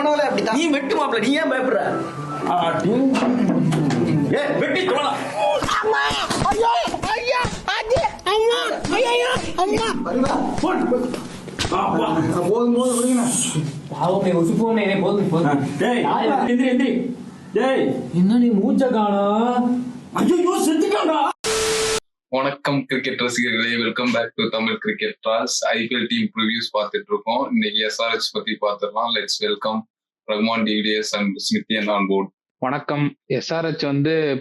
போனாலே அப்படித்தான். நீ வெட்டு மாப்ள, நீ ஏன் பயப்படுற? வெட்டி சொல்லலாம். என்ன நீ மூச்ச காணோம்? ஐயோ செத்துட்டான்டா. வணக்கம் கிரிக்கெட் ரசிகர்களே, welcome back to Tamil cricket toss. IPL team previews பார்த்துட்டு இருக்கோம். இன்னைக்கு எஸ்ஆர்எச் பத்தி பார்த்துடலாம். Let's welcome Rahman TVDS and ஸ்மித்தியன் ஆன் போர்ட். வணக்கம். எஸ்ஆர்எச்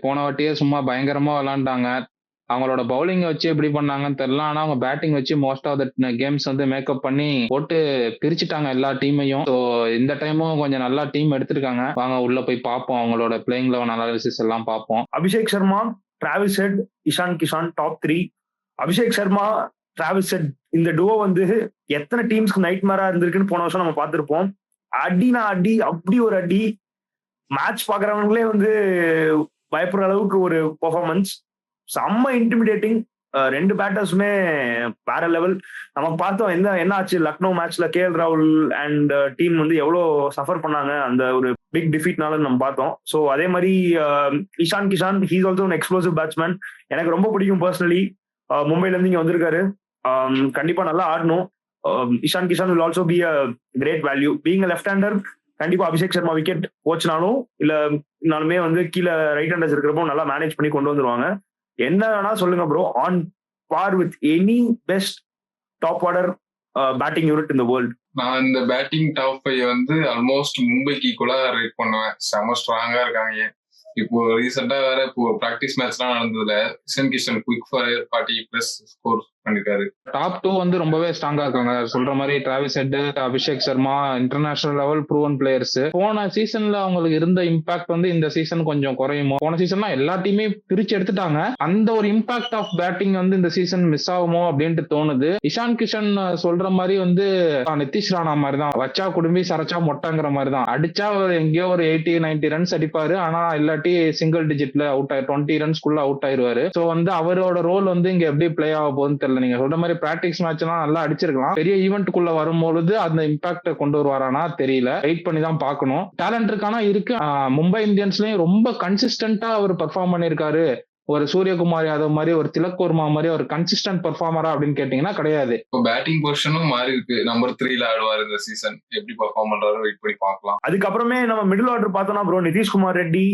போன வாட்டியே சும்மா பயங்கரமா விளையாண்டாங்க. அவங்களோட பவுலிங் வச்சு எப்படி பண்ணாங்கன்னு தெரியல, ஆனா அவங்க பேட்டிங் வச்சு most of the games make up பண்ணி போட்டு பிரிச்சுட்டாங்க எல்லா டீமையும். ஸோ இந்த டைமும் கொஞ்சம் நல்லா டீம் எடுத்திருக்காங்க. வாங்க உள்ள போய் பார்ப்போம், அவங்களோட பிளேயிங் லெவன் அனாலிசிஸ் எல்லாம் பார்ப்போம். Abhishek Sharma, Travis Head, Ishan Kishan top 3. Abhishek Sharma, Travis Head இந்த டுவோ எத்தனை டீம்ஸ்க்கு நைட் மேரா இருந்திருக்குன்னு போன வருஷம் நம்ம பார்த்திருப்போம். அடினா அடி, அப்படி ஒரு அடி. மேட்ச் பாக்குறவங்களே பயப்படுற அளவுக்கு ஒரு பெர்ஃபார்மன்ஸ். செம்ம இன்டிமிடேட்டிங். ரெண்டு பேட்டர்ஸுமே வேற லெவல். நம்ம பார்த்தோம் என்ன ஆச்சு லக்னோ மேட்ச்ல. கேஎல் ராகுல் அண்ட் டீம் எவ்வளோ சஃபர் பண்ணாங்க அந்த ஒரு பிக் டிஃபீட்னால நம்ம பார்த்தோம். ஸோ அதே மாதிரி Ishan Kishan, he's also an explosive batsman. எனக்கு ரொம்ப பிடிக்கும் பர்சனலி. மும்பைல இருந்து இங்க வந்திருக்காரு. கண்டிப்பா நல்லா ஆடணும். Ishan Kishan will also be a great value. Being left hander, கண்டிப்பா அபிஷேக் சர்மா விக்கெட் போச்சுனாலும் இல்லனாலுமே கீழே ரைட் ஹேண்டர்ஸ் இருக்கிறப்போ நல்லா மேனேஜ் பண்ணி கொண்டு வந்துருவாங்க. என்ன வேணா சொல்லுங்க bro, on par with any best top order batting unit in the world. நான் இந்த பேட்டிங் டாப் 5 ஆல்மோஸ்ட் மும்பைக்கு கூட ரேட் பண்ணுவேன். செம ஸ்ட்ராங்கா இருக்காங்க. இப்போ ரீசெண்டா வேற இப்போ பிராக்டிஸ் மேட்ச் எல்லாம் நடந்ததுல Ishan Kishan quick fire 40+ score பண்ணிருக்காரு. டாப் 2 ரொம்பவே ஸ்ட்ராங்கா இருக்காங்க. சொல்ற மாதிரி Travis Head, Abhishek Sharma international level proven players. போன சீசன்ல அவங்களுக்கு இருந்த இம்பாக்ட் இந்த சீசன் கொஞ்சம் குறையுமோ. போன சீசன்ல எல்லா டீமையும் பிரிச்சு எடுத்துட்டாங்க. அந்த ஒரு இம்பாக்ட் ஆஃப் பேட்டிங் இந்த சீசன் மிஸ் ஆகுமோ அப்படின்ட்டு தோணுது. இஷான் கிஷன் சொல்ற மாதிரி நிதிஷ் ராணா மாதிரி தான், வச்சா குடும்பி சரச்சா மொட்டாங்கிற மாதிரி தான். அடிச்சா எங்கேயோ ஒரு 80-90 ரன்ஸ் அடிப்பாரு. ஆனா இல்லாட்டி சிங்கிள் டிஜிட்ல அவுட் ஆயிரு 20 ரன்ஸ்குள்ள அவுட் ஆயிருவாரு. சோ அவரோட ரோல் இங்க எப்படி பிளே ஆக போகுதுன்னு தெரியல. நீங்க சொல்ற மாதிரி பிராக்டிஸ் மேட்ச் எல்லாம் நல்லா அடிச்சிருக்கலாம். பெரிய ஈவெண்ட்டுக்குள்ள வரும்போது அந்த இம்பாக்ட் கொண்டு வருவாரானா தெரியல. வெயிட் பண்ணி தான் பார்க்கணும். டேலண்ட் இருக்கானா இருக்கு. மும்பை இந்தியன்ஸ்லயும் ரொம்ப கன்சிஸ்டன்டா அவர் பெர்ஃபார்ம் பண்ணிருக்காரு. ஒரு சூரியகுமார் யாதவ் மாதிரி, ஒரு திலக் வர்மா மாதிரி ஒரு கன்சிஸ்டன்ட் பெர்ஃபார்மரா அப்படின்னு கேட்டீங்கன்னா கிடையாது. இப்போ பேட்டிங் பொசிஷனும் மாறி இருக்கு. நம்பர் 3ல ஆடுவார் இந்த சீசன். எப்படி பெர்ஃபார்ம் பண்றாரு வெயிட் பண்ணி பார்க்கலாம். அதுக்கப்புறமே நம்ம மிடில் ஆர்டர் பார்த்தோம்னா ப்ரோ, நிதிஷ்குமார் ரெட்டி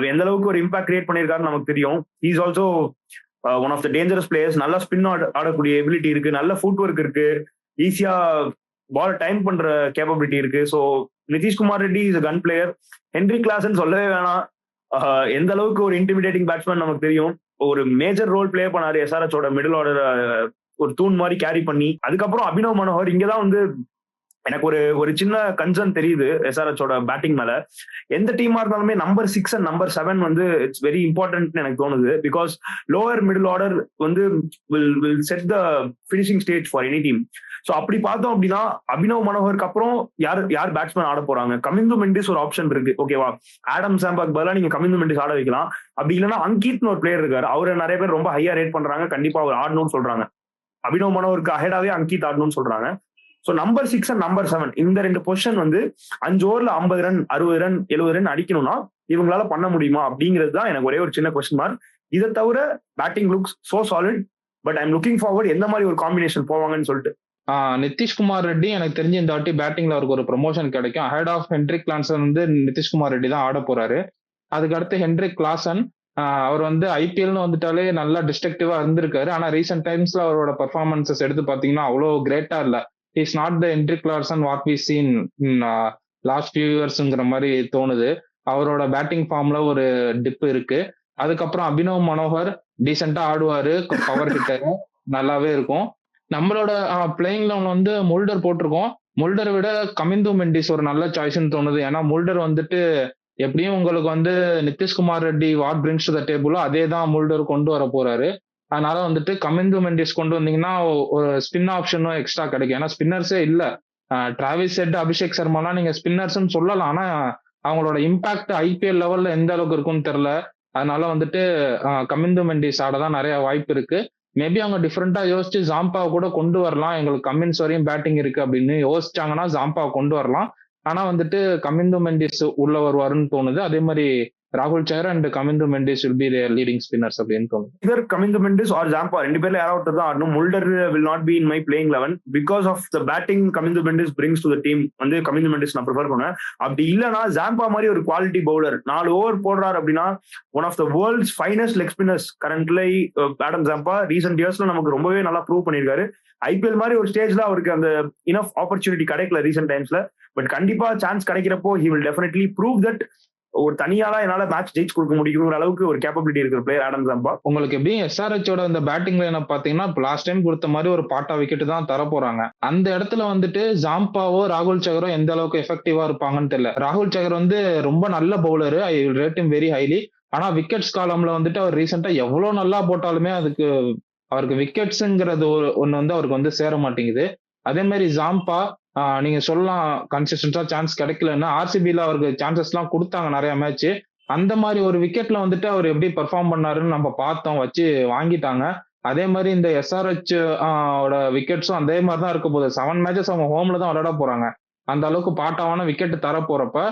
எந்த அளவுக்கு ஒரு இம்பாக்ட் கிரியேட் பண்ணிருக்காருன்னு நமக்கு தெரியும். Is also one of the dangerous players. நல்லா ஸ்பின் ஆடக்கூடிய எபிலிட்டி இருக்கு, நல்ல ஃபுட் ஒர்க் இருக்கு, ஈஸியா பால் டைம் பண்ற கேப்பபிலிட்டி இருக்கு. So Nitish Kumar Reddy is gun player. Henry Klaasen சொல்லவே வேணாம். எந்த அளவுக்கு ஒரு இன்டிமிடேட்டிங் பேட்ஸ்மேன் நமக்கு தெரியும். ஒரு மேஜர் ரோல் பிளே பண்ணாரு எஸ்ஆர்எச்சோட மிடில் ஆர்டர், ஒரு தூண் மாதிரி கேரி பண்ணி. அதுக்கப்புறம் அபினவ் மனோகர். இங்கதான் எனக்கு ஒரு சின்ன கன்சர்ன் தெரியுது எஸ்ஆர்எச்சோட பேட்டிங் மேல. எந்த டீமா இருந்தாலுமே number 6 and number 7 it's very important எனக்கு தோணுது. Because lower middle order will set the finishing stage for any team. So அப்படி பார்த்தோம் அப்படின்னா அபினவ் மனோகருக்கு அப்புறம் யார் பேட்ஸ்மேன் ஆட போறாங்க? கமிந்து மெண்டிஸ் ஒரு ஆப்ஷன் இருக்கு, ஓகேவா? ஆடம் சாம்பாக் பதிலாக நீங்க கமிந்து மெண்டிஸ் ஆட வைக்கலாம். அப்படி இல்லைன்னா அங்கீத்னு ஒரு பிளேயர் இருக்காரு. அவரை நிறைய பேர் ரொம்ப ஹையா ரேட் பண்றாங்க. கண்டிப்பா அவர் ஆடணும்னு சொல்றாங்க. அபினவ் மனோகருக்கு அஹெடாவே அங்கீத் ஆடணும்னு சொல்றாங்க. ஸோ நம்பர் 6 அண்ட் நம்பர் 7 இந்த 2 பொசிஷன் 5 ஓவர்ல 50 ரன் 60 ரன் 70 ரன் அடிக்கணும்னா இவங்களால பண்ண முடியுமா அப்படிங்கிறது தான் எனக்கு ஒரே ஒரு சின்ன கொஸ்டின் மார்க். இதை தவிர batting looks so solid. But I'm looking forward எந்த மாதிரி ஒரு காம்பினேஷன் போவாங்கன்னு சொல்லிட்டு. நிதிஷ்குமார் ரெட்டி எனக்கு தெரிஞ்சு இந்த வாட்டி பேட்டிங்ல அவருக்கு ஒரு ப்ரமோஷன் கிடைக்கும். Head of Hendrik Klaasen Nitish Kumar Reddy தான் ஆட போறாரு. அதுக்கு அடுத்து ஹென்ட்ரிக் கிளாசன். அவர் ஐபிஎல்னு வந்துட்டாலே நல்லா டிஸ்ட்ரக்டிவா இருந்திருக்காரு. ஆனா ரீசெண்ட் டைம்ஸ்ல அவரோட பர்ஃபார்மன்சஸ் எடுத்து பாத்தீங்கன்னா அவ்வளோ கிரேட்டா இல்ல. Is not the Heinrich Klaasen what we seen last few இயர்ஸ்ங்கிற மாதிரி தோணுது. அவரோட பேட்டிங் ஃபார்ம்ல ஒரு டிப் இருக்கு. அதுக்கப்புறம் அபினவ் மனோகர் டீசெண்டா ஆடுவாரு, பவர் ஹிட்டர் நல்லாவே இருக்கும். நம்மளோட பிளேயிங் லெவன் முல்டர் போட்டிருக்கோம். முல்டரை விட கமிந்து மெண்டிஸ் ஒரு நல்ல சாய்ஸ்ன்னு தோணுது. ஏன்னா முல்டர் எப்படியும் உங்களுக்கு Nitish Kumar Reddy what brings to the டேபிளோ அதே தான் முல்டர் கொண்டு வர போறாரு. அதனால கமிந்து மெண்டிஸ் கொண்டு வந்தீங்கன்னா ஒரு ஸ்பின் ஆப்ஷனும் எக்ஸ்ட்ரா கிடைக்கும். ஏன்னா ஸ்பின்னர்ஸே இல்ல. டிராவிஸ் ஹெட், அபிஷேக் சர்மாலாம் நீங்க ஸ்பின்னர்ஸ்ன்னு சொல்லலாம். ஆனா அவங்களோட இம்பாக்ட் ஐபிஎல் லெவல்ல எந்த அளவுக்கு இருக்கும்னு தெரியல. அதனால கமிந்து மெண்டிஸ் ஆடதான் நிறைய வாய்ப்பு இருக்கு. மேபி அவங்க டிஃப்ரெண்டா யோசிச்சு ஜாம்பாவை கூட கொண்டு வரலாம். எங்களுக்கு கமின்ஸ் வரையும் பேட்டிங் இருக்கு அப்படின்னு யோசிச்சாங்கன்னா ஜாம்பாவை கொண்டு வரலாம். ஆனா வந்துட்டு கமிந்து மெண்டிஸ் உள்ள வருவாருன்னு தோணுது. அதே மாதிரி ராகுல் Chahar and Kamindu Mendis will be leading spinners அப்படின்னு தோணுது. இதர் கமிந்து மெண்டிஸ் ஆர் ஜாம்பா ரெண்டு பேர்ல யாராவது தான் ஆடணும். Mulder will not be in my playing 11 because of the batting Kamindu Mendis brings to the team. வந்து கமிந்து மெண்டிஸ் நான் ப்ரிஃபர் பண்ணுவேன். அப்படி இல்லைன்னா ஜாம்பா மாதிரி ஒரு குவாலிட்டி பவுலர் 4 ஓவர் போடுறாரு அப்படின்னா one of the world's finest leg spinners currently Adam Zampa. Recent இயர்ஸ்ல நமக்கு ரொம்பவே நல்லா ப்ரூவ் பண்ணியிருக்காரு. ஐபிஎல் மாதிரி ஒரு ஸ்டேஜ்ல அவருக்கு அந்த இனஃப் ஆப்பர்ச்சுனிட்டி கிடைக்கல ரீசென்ட் டைம்ஸ்ல. பட் கண்டிப்பா சான்ஸ் கிடைக்கிறப்போ he will definitely prove that ஒரு தனியால என்னால மேட்ச் ஜெயிச்சு கொடுக்க முடியுங்கிற அளவுக்கு ஒரு கேப்பபிலிட்டி இருக்கிற பிளேயர் ஆடம் ஜாம்பா. உங்களுக்கு எப்படி எஸ்ஆர்ஹெச்சோட இந்த பேட்டிங் லைன் பாத்தீங்கன்னா லாஸ்ட் டைம் கொடுத்த மாதிரி ஒரு பாட்டா விக்கெட் தான் தர போறாங்க. அந்த இடத்துல வந்துட்டு ஜாம்பாவோ ராகுல் சஹரோ எந்த அளவுக்கு எஃபெக்டிவா இருப்பாங்கன்னு தெரியல. ராகுல் சஹர் வந்து ரொம்ப நல்ல bowler, I will rate him very highly. ஆனா விக்கெட்ஸ் காலம்ல வந்துட்டு அவர் ரீசெண்டா எவ்வளவு நல்லா போட்டாலுமே அவருக்கு விக்கெட்ஸ்ங்கிறது ஒண்ணு வந்து அவருக்கு வந்து சேர மாட்டேங்குது. அதே மாதிரி ஜாம்பா நீங்க சொல்லலாம் கன்சிஸ்டன்டா சான்ஸ் கிடைக்கலன்னா ஆர்சிபில அவருக்கு சான்சஸ் எல்லாம் கொடுத்தாங்க நிறைய மேட்ச். அந்த மாதிரி ஒரு விக்கெட்ல வந்துட்டு அவர் எப்படி பெர்ஃபார்ம் பண்ணாருன்னு நம்ம பார்த்தோம், வச்சு வாங்கிட்டாங்க. அதே மாதிரி இந்த எஸ்ஆர்ஹெச் விக்கெட்ஸும் அதே மாதிரி தான் இருக்க போகுது. 7 மேட்சஸ் அவங்க ஹோம்ல தான் விளையாட போறாங்க. அந்த அளவுக்கு பாட்டாவான விக்கெட் தர போறப்ப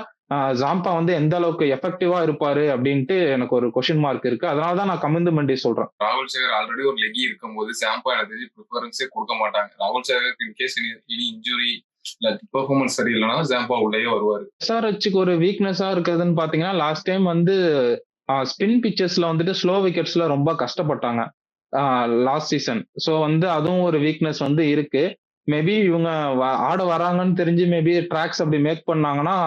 ஜாம்பா வந்து எந்த அளவுக்கு எஃபெக்டிவா இருப்பாரு அப்படின்ட்டு எனக்கு ஒரு கொஸ்டின் மார்க் இருக்கு. அதனாலதான் நான் கமிந்து மெண்டி சொல்றேன். ராகுல் சஹர் ஆல்ரெடி ஒரு லெகி இருக்கும் போது ஜாம்பா எனக்கு தெரிஞ்சு ப்ரிஃபரன்ஸே கொடுக்க மாட்டாங்க. ராகுல் சஹருக்கு இன்கேஸ் இனி இன்ஜுரி இல்ல பெர்ஃபார்மன்ஸ் சரியில்லைனா ஜாம்பா உள்ளேயே வருவாரு. எஸ்ஆர்ஹெச்சுக்கு ஒரு வீக்னஸா இருக்குதுன்னு பாத்தீங்கன்னா லாஸ்ட் டைம் வந்து ஸ்பின் பிச்சஸ்ல வந்துட்டு ஸ்லோ விக்கெட்ஸ்ல ரொம்ப கஷ்டப்பட்டாங்க லாஸ்ட் சீசன். ஸோ வந்து அதுவும் ஒரு வீக்னஸ் வந்து இருக்கு. மேபி இவங்க ஆட வராங்கன்னு தெரிஞ்சு மேபி ட்ராக்ஸ் அப்படி மேக் பண்ணாங்கன்னா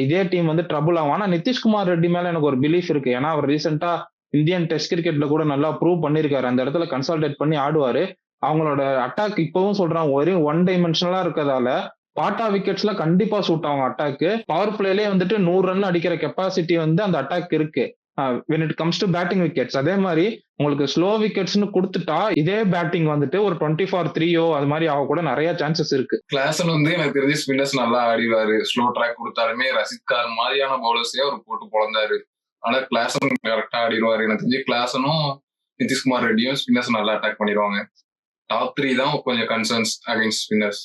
இதே டீம் வந்து ட்ரபுள் ஆகும். ஆனா நிதிஷ்குமார் ரெட்டி மேல எனக்கு ஒரு பிலீஃப் இருக்கு. ஏன்னா அவர் ரீசெண்டா இந்தியன் டெஸ்ட் கிரிக்கெட்ல கூட நல்லா ப்ரூவ் பண்ணிருக்காரு. அந்த இடத்துல கன்சல்டேட் பண்ணி ஆடுவாரு. அவங்களோட அட்டாக் இப்பவும் சொல்றாங்க ஒரு 1 டைமென்ஷனலா இருக்கிறதால பாட்டா விக்கெட்ஸ்ல கண்டிப்பா சூட் ஆகும் அட்டாக்கு. பவர் பிளேலயே வந்துட்டு 100 ரன் அடிக்கிற கெப்பாசிட்டி வந்து அந்த அட்டாக் இருக்கு when it comes to batting wickets. அதே மாதிரி உங்களுக்கு ஸ்லோ விக்கெட்ஸ்னு கொடுத்துட்டா இதே பேட்டிங் வந்துட்டு ஒரு 20-3 அது மாதிரி ஆக கூட நிறைய சான்சஸ் இருக்கு. கிளாசன் வந்து எனக்கு தெரிஞ்சு ஸ்பின்னர்ஸ் நல்லா ஆடிவாரு. ஸ்லோ ட்ராக் கொடுத்தாலுமே ரசித் கார் மாதிரியான பவுலர்ஸே அவர் போட்டு பொழந்தாரு. ஆனா கிளாசன் கரெக்டா ஆடிடுவாரு. எனக்கு தெரிஞ்சு கிளாசனும் நிதிஷ்குமார் ரெட்டியும் ஸ்பின்னர்ஸ் நல்லா அட்டாக் பண்ணிடுவாங்க. டாப் 3 தான் கொஞ்சம் கன்சர்ன்ஸ் அகைன்ஸ்ட் ஸ்பின்னர்ஸ்.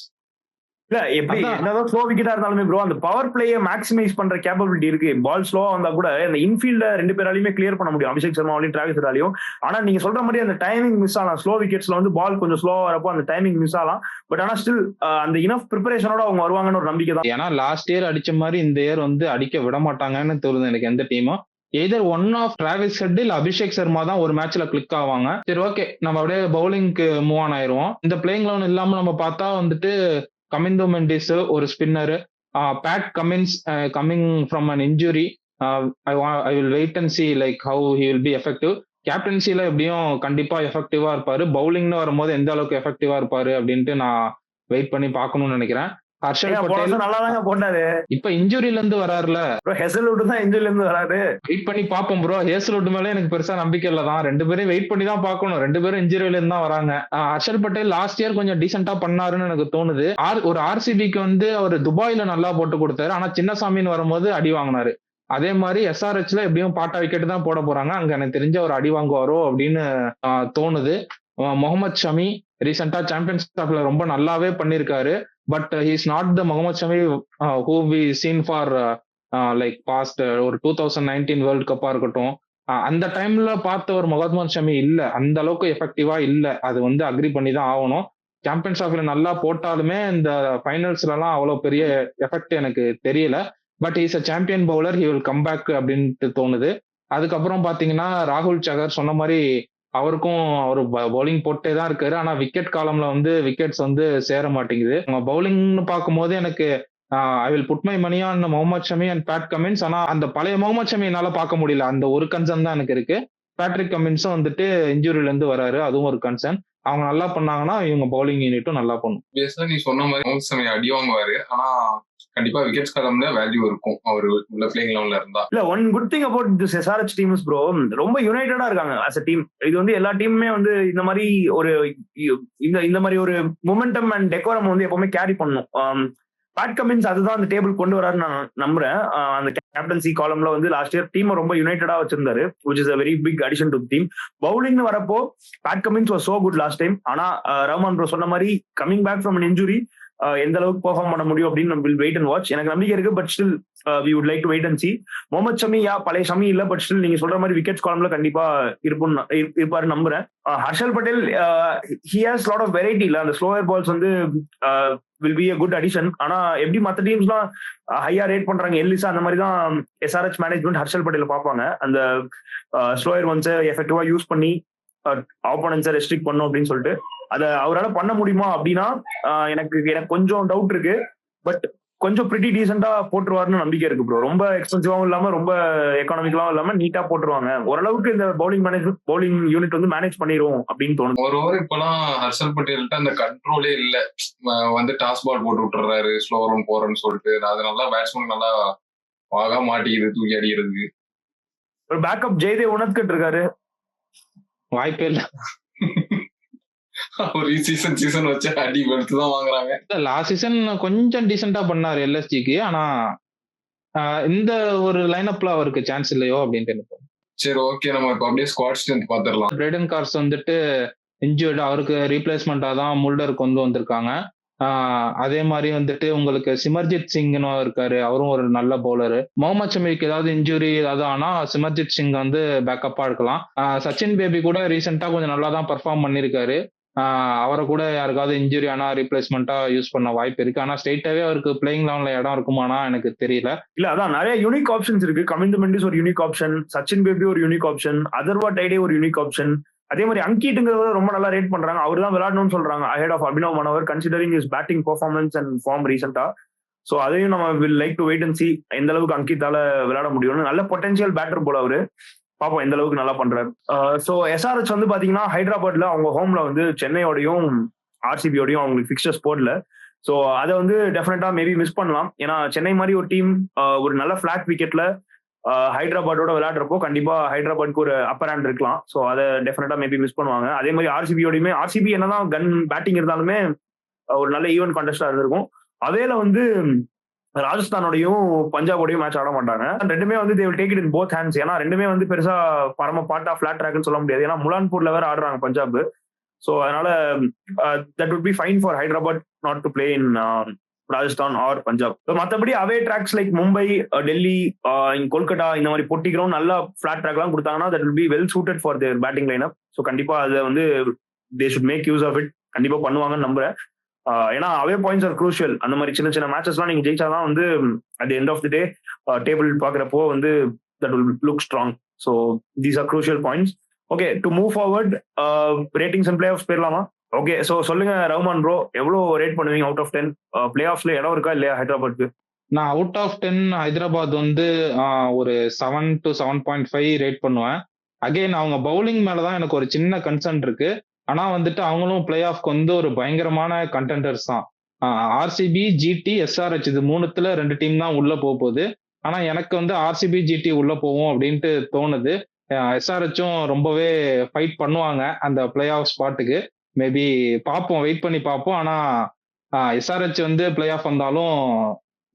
இல்ல எப்படி என்னதான் ஸ்லோ விக்கெட்டா இருந்தாலுமே ப்ரோ அந்த பவர் பிளேயை மேக்ஸிமைஸ் பண்ற கேப்பபிலிட்டி இருக்கு. பால் ஸ்லோவா வந்தா கூட இந்த இன்ஃபீல்ட 2 பேராலையுமே கிளியர் பண்ண முடியும், அபிஷேக் சர்மாவையும் டிராவிஸ் ஹெட்டாலையும். ஆனா நீங்க சொல்ற மாதிரி அந்த டைமிங் மிஸ் ஆகலாம். ஸ்லோ விக்கெட்ஸ்ல வந்து பால் கொஞ்சம் ஸ்லோவா வரப்போ அந்த டைமிங் மிஸ் ஆகலாம். பட் ஆனா ஸ்டில் அந்த இனஃப் ப்ரிப்பரேஷனோட அவங்க வருவாங்கன்னு ஒரு நம்பிக்கை தான். ஏன்னா லாஸ்ட் இயர் அடிச்ச மாதிரி இந்த இயர் வந்து அடிக்க விட மாட்டாங்கன்னு தோணுது எனக்கு எந்த டீமும். Either one of Travis Head இல்ல அபிஷேக் சர்மா தான் ஒரு மேட்ச்ல கிளிக் ஆவாங்க. சரி ஓகே, நம்ம அப்படியே பவுலிங்க்கு மூவ் ஆன் ஆயிருவோம். இந்த பிளேயிங் லெவன் இல்லாம நம்ம பார்த்தா வந்துட்டு கமிந்து மெண்டிஸ் ஒரு spinner, Pat Cummins coming from an injury. I will wait and see like how he will be effective. கேப்டன்சில எப்படியும் கண்டிப்பா எஃபெக்டிவா இருப்பாரு. பவுலிங்னு வரும்போது எந்த அளவுக்கு எஃபெக்டிவா இருப்பாரு அப்படின்ட்டு நான் வெயிட் பண்ணி பார்க்கணும்னு நினைக்கிறேன். ஹர்ஷல் பட்டேல் நல்லாதாங்க போட்டாரு. இப்ப இன்ஜுரில இருந்து வராருல, ஹெசல்வுட் தான் இன்ஜுரில இருந்து வராரு. வெயிட் பண்ணி பாப்போம் ப்ரோ. ஹேசல்வுட் மேல எனக்கு பெருசா நம்பிக்கை இல்லதான். 2 பேரும் வெயிட் பண்ணி தான் பாக்கணும். 2 பேரும் இன்ஜுரியில இருந்து தான் வராங்க. ஹர்ஷல் பட்டேல் லாஸ்ட் இயர் கொஞ்சம் டீசென்டா பண்ணாருன்னு எனக்கு தோணுது. ஒரு ஆர்சிபிக்கு வந்து அவர் துபாயில நல்லா போட்டு கொடுத்தாரு. ஆனா சின்னசாமின்னு வரும்போது அடி வாங்கினாரு. அதே மாதிரி எஸ்ஆர்ஹெச்ல எப்படியும் பாட்டா விக்கெட் தான் போட போறாங்க. அங்க எனக்கு தெரிஞ்ச ஒரு அடி வாங்குவாரோ அப்படின்னு தோணுது. முகமது ஷமி ரீசெண்டா சாம்பியன்ஸ் கப்ல ரொம்ப நல்லாவே பண்ணிருக்காரு. But he is not the Mohammed Shami who we seen for like past ஒரு 2019 வேர்ல்ட் கப்பா இருக்கட்டும். அந்த டைம்ல பார்த்த ஒரு முகமது ஷமி இல்ல, அந்த அளவுக்கு எஃபெக்டிவா இல்ல. அது வந்து அக்ரி பண்ணி தான் ஆகணும். சாம்பியன்ஸ் ஆஃப்ல நல்லா போட்டாலுமே இந்த ஃபைனல்ஸ்ல எல்லாம் அவ்வளவு பெரிய எஃபெக்ட் எனக்கு தெரியல. But is a champion bowler, he will come back அப்படின்ட்டு தோணுது. அதுக்கப்புறம் பாத்தீங்கன்னா ராகுல் சஹர் சொன்ன மாதிரி அவருக்கும் ஒரு பவுலிங் போட்டே தான் இருக்காரு. ஆனா விக்கெட் காலம்ல வந்து விக்கெட்ஸ் வந்து சேர மாட்டேங்குது. பவுலிங்னு பார்க்கும்போது எனக்கு I will put my money on Mohammed Shami and Pat Cummins. ஆனா அந்த பழைய முகமது ஷமி என்னால பார்க்க முடியல. அந்த ஒரு கன்சர்ன் தான் எனக்கு இருக்கு. பேட்ரிக் கமின்ஸும் வந்துட்டு இன்ஜுரியில இருந்து வராரு, அதுவும் ஒரு கன்சர்ன். அவங்க நல்லா பண்ணாங்கன்னா இவங்க பவுலிங் யூனிட்டும் நல்லா பண்ணும். நீ சொன்ன மாதிரி முகமது ஷமி அடி வாங்குவாரு. ஆனா கண்டிப்பா விக்கெட்ஸ் காலம்ல வேல்யூ இருக்கும் அவர் உள்ள பிளேயிங் லெவல்ல இருந்தா. இல்ல one good thing about this SRH teams bro, ரொம்ப யுனைடடா இருக்காங்க as a டீம். இது வந்து எல்லா டீமுமே வந்து இந்த மாதிரி ஒரு இந்த மாதிரி ஒரு மொமெண்டம் அண்ட் டெக்கோரம் வந்து எப்பவுமே கேரி பண்ணும். பேட் கமின்ஸ் அதுதான் அந்த டேபிள் கொண்டு வராருன்னு நான் நம்புறேன். அந்த கேப்டன்சி காலம்ல வந்து லாஸ்ட் இயர் டீம் ரொம்ப யுனைடடா வச்சிருந்தாரு, which is a very big addition to the team. பவுலிங்னு வரப்போ Pat Cummins was so good last time. ஆனா ரஹ்மான் ப்ரோ சொன்ன மாதிரி coming back from an injury எந்த அளவுக்கு பெர்ஃபார்ம் பண்ண முடியும் அப்படின்னு நம்ம வெயிட் அண்ட் வாட்ச். எனக்கு நம்பிக்கை இருக்கு, but still we would like to wait and see. Mohammed Shami பழைய ஷமி இல்ல, பட் ஸ்டில் நீங்க சொல்ற மாதிரி விக்கெட்ஸ் காலம்ல கண்டிப்பா இருப்பாரு நம்புறேன். Harshal Patel he has lot of variety இல்ல, அந்த ஸ்லோயர் பால்ஸ் வந்து will be a good addition. ஆனா எப்படி மற்ற டீம்ஸ்லாம் ஹையா ரேட் பண்றாங்க, எல்லிசா அந்த மாதிரி தான் எஸ்ஆர்ஹெச் மேனேஜ்மெண்ட் ஹர்ஷல் பட்டேல் பார்ப்பாங்க. அந்த ஸ்லோயர் ஒன்ஸை எஃபெக்டிவா யூஸ் பண்ணி ஆப்போனன்ஸை ரெஸ்ட்ரிக்ட் பண்ணும் அப்படின்னு சொல்லிட்டு அதை அவரால் பண்ண முடியுமா அப்படின்னா எனக்கு கொஞ்சம் டவுட் இருக்கு. பட் கொஞ்சம் பிரிட்டி டீசெண்டா போட்டுருவாருன்னு நம்பிக்கை இருக்கு ப்ரோ. ரொம்ப எக்ஸ்பென்சிவாவும் இல்லாம ரொம்ப எக்கானமிக்கலாவும் இல்லாம நீட்டா போட்டுருவாங்க. ஓரளவுக்கு இந்த பவுலிங் யூனிட் வந்து மேனேஜ் பண்ணிரும் அப்படின்னு தோணுது. ஒரு ஓவர் இப்பெல்லாம் ஹர்ஷல் பட்டேல்கிட்ட அந்த கண்ட்ரோலே இல்ல, வந்து டாஸ் பால் போட்டு விட்டுறாரு ஸ்லோவர் ஒன் போறன்னு சொல்லிட்டு. அது நல்லா பேட்ஸ்மேன் நல்லா வாகா மாட்டிக்குது தூக்கி அடிக்கிறதுக்கு. ஒரு பேக்கப் ஜெயதேவ் உணர்ந்துட்டு இருக்காரு, வாய்ப்பே இல்ல. ஒரு சீசன் வச்சு அடி வெளுத்துதான் வாங்குறாங்க. லாஸ்ட் சீசன் கொஞ்சம் டீசெண்டா பண்ணாரு எல்எஸ்ஜிக்கு, ஆனா இந்த ஒரு லைனப்ல அவருக்கு சான்ஸ் இல்லையோ அப்படின்ட்டு எனக்கு. சரி, ஓகே, நம்ம இப்போ அப்படியே ஸ்குவாட் ஸ்ட்ரென்த் பாத்துடலாம். பிரெடன் கார்ஸ் வந்துட்டு இன்ஜூர்டு, அவருக்கு ரீப்ளேஸ்மெண்டா தான் முல்டர் கொண்டு வந்திருக்காங்க. அதே மாதிரி வந்துட்டு உங்களுக்கு சிமர்ஜித் சிங்னு இருக்காரு, அவரும் ஒரு நல்ல பவுலரு. முகமது ஷமிக்கு ஏதாவது இன்ஜுரி ஏதாவது ஆனா சிமர்ஜித் சிங் வந்து பேக்கப்பா இருக்கலாம். சச்சின் பேபி கூட ரீசெண்டா கொஞ்சம் நல்லா தான் பெர்ஃபார்ம் பண்ணிருக்காரு. அவரை கூட யாருக்காவது இன்ஜுரி ஆனா ரீப்ளேஸ்மெண்டா யூஸ் பண்ண வாய்ப்பு இருக்கு. ஆனா ஸ்ட்ரெயிட்டாவே அவருக்கு பிளேயிங் லெவன்ல இடம் இருக்குமானா எனக்கு தெரியல. இல்ல அதான் நிறைய யூனிக் ஆப்ஷன்ஸ் இருக்கு. கமிந்த மெண்டிஸ் ஒரு யூனிக் ஆப்ஷன், சச்சின் பேபி ஒரு யூனிக் ஆப்ஷன், அதர்வா டைடே ஒரு யூனிக் ஆப்ஷன். அதே மாதிரி அங்கீட்டுங்கிறத ரொம்ப நல்லா ரேட் பண்றாங்க. அவர் தான் விளையாடணும்னு சொல்றாங்க ahead of Abhinav Manohar, considering is batting performance and form ரீசெண்டா. ஸோ அதையும் நம்ம will like to wait and see எந்த அளவுக்கு அங்கித்தால விளையாட முடியும்னு. நல்ல பொட்டன்ஷியல் பேட்டர் போல அவரு, பாப்போம் எந்த அளவுக்கு நல்லா பண்றாரு. ஸோ எஸ்ஆர்ஹெச் வந்து பாத்தீங்கன்னா ஹைதராபாத்ல அவங்க ஹோம்ல வந்து சென்னையோடையும் ஆர்சிபியோடையும் அவங்களுக்கு பிக்சர்ஸ் போடல. ஸோ அதை வந்து டெஃபினட்டா மேபி மிஸ் பண்ணலாம். ஏன்னா சென்னை மாதிரி ஒரு டீம் ஒரு நல்ல ஃபிளாட் விக்கெட்ல ஹைதராபாத்தோட விளையாடுறப்போ கண்டிப்பா ஹைதராபாத்க்கு ஒரு அப்பர் ஹேண்ட் இருக்கலாம். ஸோ அதை டெஃபினட்டா மேபி மிஸ் பண்ணுவாங்க. அதே மாதிரி ஆர்சிபியோடையுமே, ஆர்சிபி என்னதான் கன் பேட்டிங் இருந்தாலுமே ஒரு நல்ல ஈவன் கான்டெஸ்டா இருந்திருக்கும். அவேல வந்து ராஜஸ்தானோடையும் பஞ்சாபோடையும் மேட்ச் ஆட மாட்டாங்க. ரெண்டுமே வந்து they will take it in both hands. ஏன்னா ரெண்டுமே வந்து பெருசா பரம பாட்டா ஃபிளாட் ட்ராக்னு சொல்ல முடியாது. ஏன்னா முலான்பூர்ல வேற ஆடுறாங்க பஞ்சாப். ஸோ அதனால that would be fine for Hyderabad not to play in Rajasthan or Punjab. மற்றபடி away tracks like Mumbai, Delhi, Kolkata இந்த மாதிரி பொட்டிக்கிறோம் நல்ல ஃபிளாட் ட்ராக் எல்லாம் கொடுத்தாங்கன்னா that will be well suited for their batting line up. So கண்டிப்பா அதை வந்து they should make use of it. கண்டிப்பா பண்ணுவாங்கன்னு நம்புறேன். ஏன்னா அவே பாயிண்ட்ஸ் ஆர் க்ரூஷியல். அந்த மாதிரி சின்ன சின்ன மேட்சஸ்லாம் நீங்க ஜெயிச்சாதான் வந்து at end of the day table பாக்குறப்போ வந்து that will look strong. So these are crucial points. Okay, to move forward ratings and playoffs போயிடலாமா? ஓகே, ஸோ சொல்லுங்க ரஹ்மான் ப்ரோ, எவ்வளோ ரேட் பண்ணுவீங்க அவுட் ஆஃப் 10? பிளே ஆஃப்ஸ்ல இடம் இருக்கா இல்லையா ஹைதராபாத்க்கு? நான் அவுட் ஆஃப் 10 ஹைதராபாத் வந்து ஒரு 7 to 7.5 ரேட் பண்ணுவேன். அகைன் அவங்க பவுலிங் மேலதான் எனக்கு ஒரு சின்ன கன்சர்ன் இருக்கு. ஆனா வந்துட்டு அவங்களும் பிளே ஆஃப்க்கு வந்து ஒரு பயங்கரமான கண்டெண்டர்ஸ் தான். ஆர்சிபி, ஜிடி, எஸ்ஆர்ஹெச் இது மூணுத்துல 2 டீம் தான் உள்ள போகுது. ஆனா எனக்கு வந்து ஆர்சிபி, ஜிடி உள்ள போவோம் அப்படின்ட்டு தோணுது. எஸ்ஆர்ஹெச்சும் ரொம்பவே ஃபைட் பண்ணுவாங்க அந்த பிளே ஆஃப் ஸ்பாட்டுக்கு. மேபி பார்ப்போம், வெயிட் பண்ணி பார்ப்போம். ஆனா எஸ்ஆர்ஹெச் வந்து பிளே ஆஃப் வந்தாலும்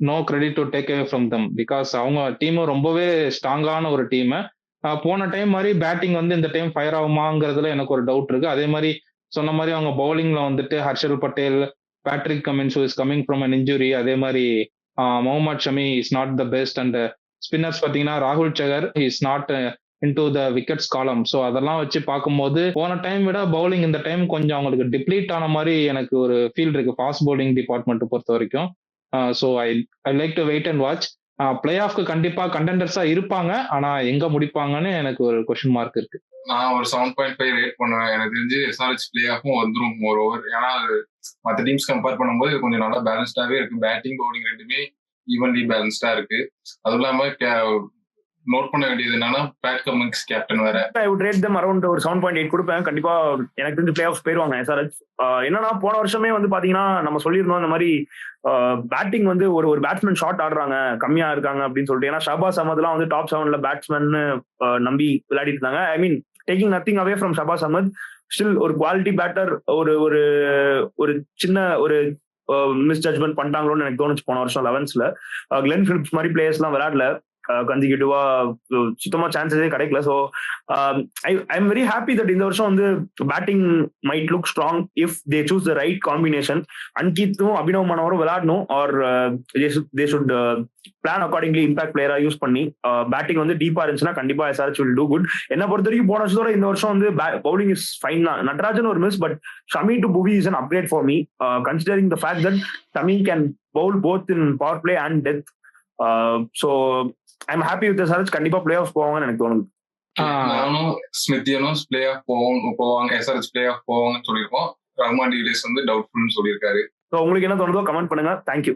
no credit to take away from them, because அவங்க டீமும் ரொம்பவே ஸ்ட்ராங்கான ஒரு டீம். போன டைம் மாதிரி பேட்டிங் வந்து இந்த டைம் ஃபயர் ஆகுமாங்கிறதுல எனக்கு ஒரு டவுட் இருக்கு. அதே மாதிரி சொன்ன மாதிரி அவங்க பவுலிங்ல வந்துட்டு Harshal Patel, Patrick Cummins is coming from an injury, அதே மாதிரி Mohammed Shami is not the best. And spinners பார்த்தீங்கன்னா ராகுல் Chahar is not into the wickets column. So அதெல்லாம் வச்சு பார்க்கும்போது போன டைம் விட பவுலிங் இந்த டைம் கொஞ்சம் அவங்களுக்கு டிப்ளீட் ஆன மாதிரி எனக்கு ஒரு ஃபீல் இருக்கு ஃபாஸ்ட் பவுலிங் டிபார்ட்மெண்ட் பொறுத்த வரைக்கும். So I like to wait and watch. Play ஆஃப்க்கு கண்டிப்பா கண்டெண்டர்ஸா இருப்பாங்க. ஆனா எங்க முடிப்பாங்கன்னு எனக்கு ஒரு கொஸ்டின் மார்க் இருக்கு. நான் ஒரு 7.5 ரேட் பண்ணுவேன். எனக்கு தெரிஞ்சு எஸ்ஆர்ஹெச் பிளே ஆஃபும் வந்துடும் ஒரு ஓவர். ஏன்னா அது மற்ற டீம்ஸ் கம்பேர் பண்ணும்போது இது கொஞ்சம் நல்லா பேலன்ஸ்டாவே இருக்கு. பேட்டிங் பவுலிங் ரெண்டுமே ஈவன்லி பேலன்ஸ்டா இருக்கு. அதுவும் இல்லாம நோட் பண்ண வேண்டியது என்னன்னா பேட் கமின்ஸ் கேப்டன் வேற. I would rate them around ஒரு 7.8 கொடுப்பேன். கண்டிப்பா எனக்கு தெரிஞ்சு பிளே ஆஃப் போயிருவாங்க எஸ்ஆர்ஹெச். என்னன்னா போன வருஷமே வந்து பாத்தீங்கன்னா நம்ம சொல்லியிருந்தோம் இந்த மாதிரி பேட்டிங் வந்து ஒரு பேட்ஸ்மேன் ஷார்ட் ஆடுறாங்க, கம்மியா இருக்காங்க அப்படின்னு சொல்லிட்டு. ஏன்னா ஷபாஸ் அஹமத்லாம் வந்து டாப் 7ல பேட்ஸ்மேன் நம்பி விளையாடிட்டு இருந்தாங்க. I mean taking nothing away from Shahbaz Ahmed, still ஒரு குவாலிட்டி பேட்டர் ஒரு சின்ன ஒரு மிஸ் ஜட்ஜ்மெண்ட் பண்ணிட்டாங்களோன்னு எனக்கு தோணுச்சு போன வருஷம் 11ஸ்ல. கிளென் பிலிப்ஸ் மாதிரி பிளேயர்ஸ் எல்லாம் விளையாடல. கன்சிக்யூட்டிவா சுத்தமா சான்சஸே கிடைக்கல. So I am very happy that இந்த வருஷம் வந்து batting might look strong if they choose the right combination. அன்கித்தும் அபினவ் மனோரும் விளையாடணும் or they should plan accordingly impact பிளேயரா யூஸ் பண்ணி பேட்டிங் வந்து டீப்பா இருந்துச்சுன்னா கண்டிப்பா SRH will do good. என்ன பொறுத்த வரைக்கும் போன வருஷத்தோட இந்த வருஷம் வந்து பவுலிங் இஸ் ஃபைன் தான். நட்ராஜன் ஒரு மிஸ், பட் ஷமி டு புவி is an upgrade for me, considering the fact that Shami can bowl both in power play and death. So I'm happy with SRH. கண்டிப்பா பிளே ஆஃப் போவாங்கன்னு எனக்கு தோணுது. நானும் ஸ்மித்தியனும் play off போவாங்க, SRH play off போவாங்கன்னு சொல்லியிருக்கோம். Rahman de Villiers வந்து டவுட்ஃபுல்னு சொல்லியிருக்காரு. ஸோ உங்களுக்கு என்ன தோணுதோ கமெண்ட் பண்ணுங்க. தேங்க்யூ.